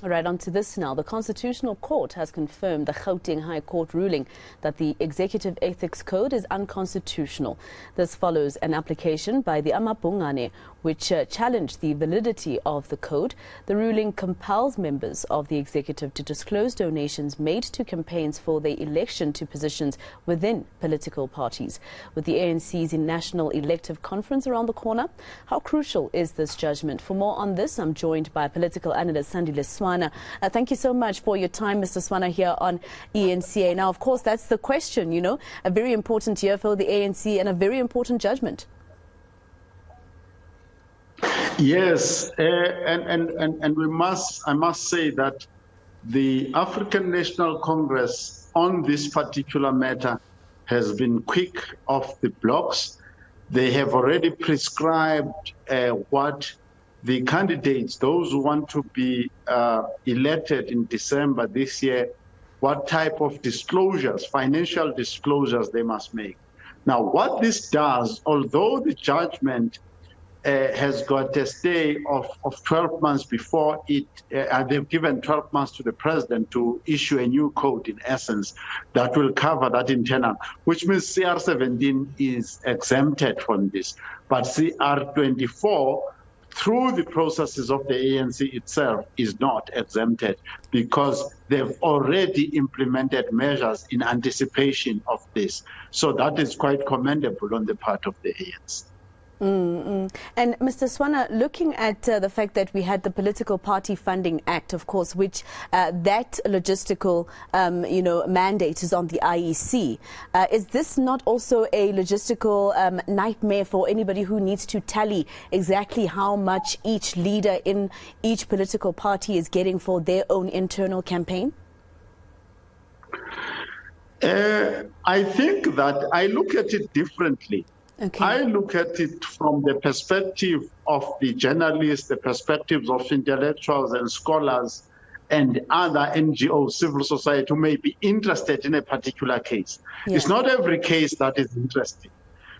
Right on to this now. The Constitutional Court has confirmed the Gauteng High Court ruling that the Executive Ethics Code is unconstitutional. This follows an application by the Amabhungane which challenged the validity of the code. The ruling compels members of the executive to disclose donations made to campaigns for their election to positions within political parties. With the ANC's National Elective Conference around the corner, how crucial is this judgment? For more on this, I'm joined by political analyst Sandile Swana. Thank you so much for your time, Mr. Swana, here on eNCA. Now, of course, that's the question, you know, a very important year for the ANC and a very important judgment. Yes, and I must say that the African National Congress on this particular matter has been quick off the blocks. They have already prescribed what the candidates, those who want to be elected in December this year, what type of disclosures, financial disclosures they must make. Now, what this does, although the judgment has got a stay of 12 months before it, they've given 12 months to the president to issue a new code, in essence, that will cover that internal, which means CR17 is exempted from this. But CR24, through the processes of the ANC itself, is not exempted because they've already implemented measures in anticipation of this. So that is quite commendable on the part of the ANC. And Mr. Swana, looking at the fact that we had the Political Party Funding Act, of course, which that logistical, mandate is on the IEC. Is this not also a logistical nightmare for anybody who needs to tally exactly how much each leader in each political party is getting for their own internal campaign? I think that I look at it differently. Okay. I look at it from the perspective of the journalists, the perspectives of intellectuals and scholars and other NGOs, civil society, who may be interested in a particular case. Yeah. It's not every case that is interesting.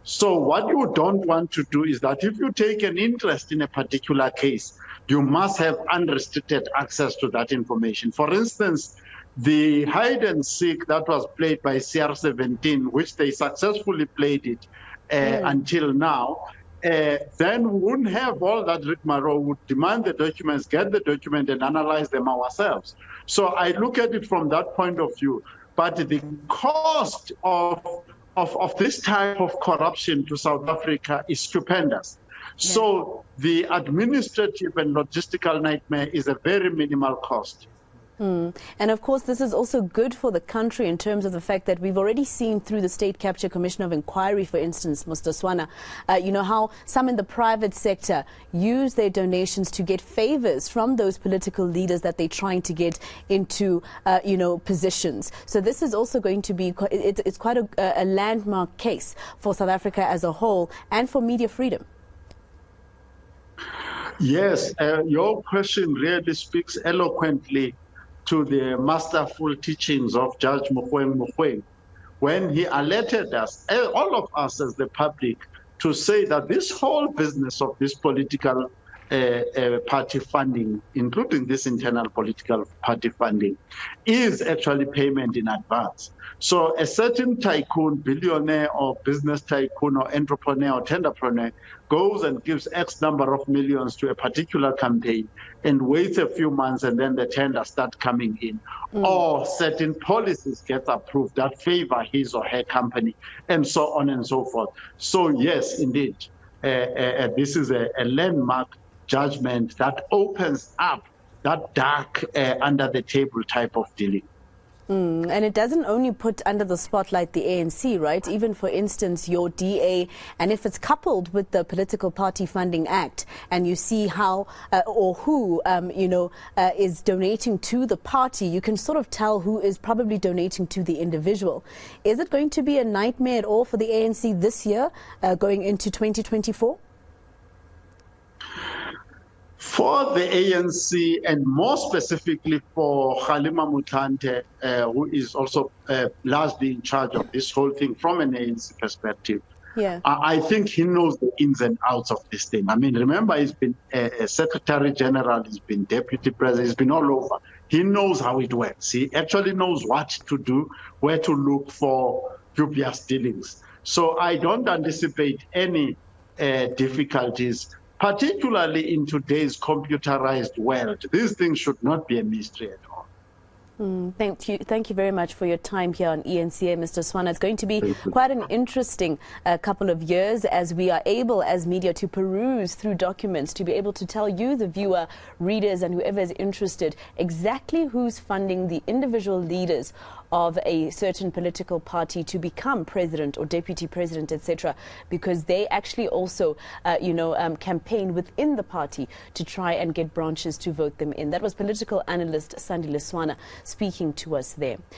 So what you don't want to do is that if you take an interest in a particular case, you must have unrestricted access to that information. For instance, the hide and seek that was played by CR17, which they successfully played it, until now, then we wouldn't have all that rigmarole. Would demand the documents, get the document, and analyze them ourselves. So I look at it from that point of view. But the cost of this type of corruption to South Africa is stupendous. Yeah. So the administrative and logistical nightmare is a very minimal cost. And of course, this is also good for the country in terms of the fact that we've already seen through the State Capture Commission of Inquiry, for instance, Mr. Swana, how some in the private sector use their donations to get favors from those political leaders that they're trying to get into, positions. So this is also going to be, it's quite a landmark case for South Africa as a whole and for media freedom. Yes, your question really speaks eloquently to the masterful teachings of Judge Mogoeng when he alerted us, all of us as the public, to say that this whole business of this political party funding, including this internal political party funding, is actually payment in advance. So a certain tycoon, billionaire or business tycoon or entrepreneur or tenderpreneur goes and gives X number of millions to a particular campaign and waits a few months and then the tenders start coming in. Or certain policies get approved that favor his or her company and so on and so forth. So yes, indeed, this is a landmark judgment that opens up that dark under the table type of dealing. And it doesn't only put under the spotlight the ANC, right? Even, for instance, your DA, and if it's coupled with the Political Party Funding Act, and you see how or who, is donating to the party, you can sort of tell who is probably donating to the individual. Is it going to be a nightmare at all for the ANC this year, going into 2024? For the ANC, and more specifically for Kgalema Motlanthe, who is also largely in charge of this whole thing from an ANC perspective, Yeah. I think he knows the ins and outs of this thing. I mean, remember, he's been a Secretary General, he's been Deputy President, he's been all over. He knows how it works. He actually knows what to do, where to look for dubious dealings. So I don't anticipate any difficulties, particularly in today's computerized world. These things should not be a mystery at all. Thank you very much for your time here on eNCA, Mr. Swana. It's going to be quite an interesting couple of years as we are able, as media, to peruse through documents, to be able to tell you, the viewer, readers, and whoever is interested, exactly who's funding the individual leaders of a certain political party to become president or deputy president, etc., because they actually also, campaign within the party to try and get branches to vote them in. That was political analyst Sandile Swana speaking to us there.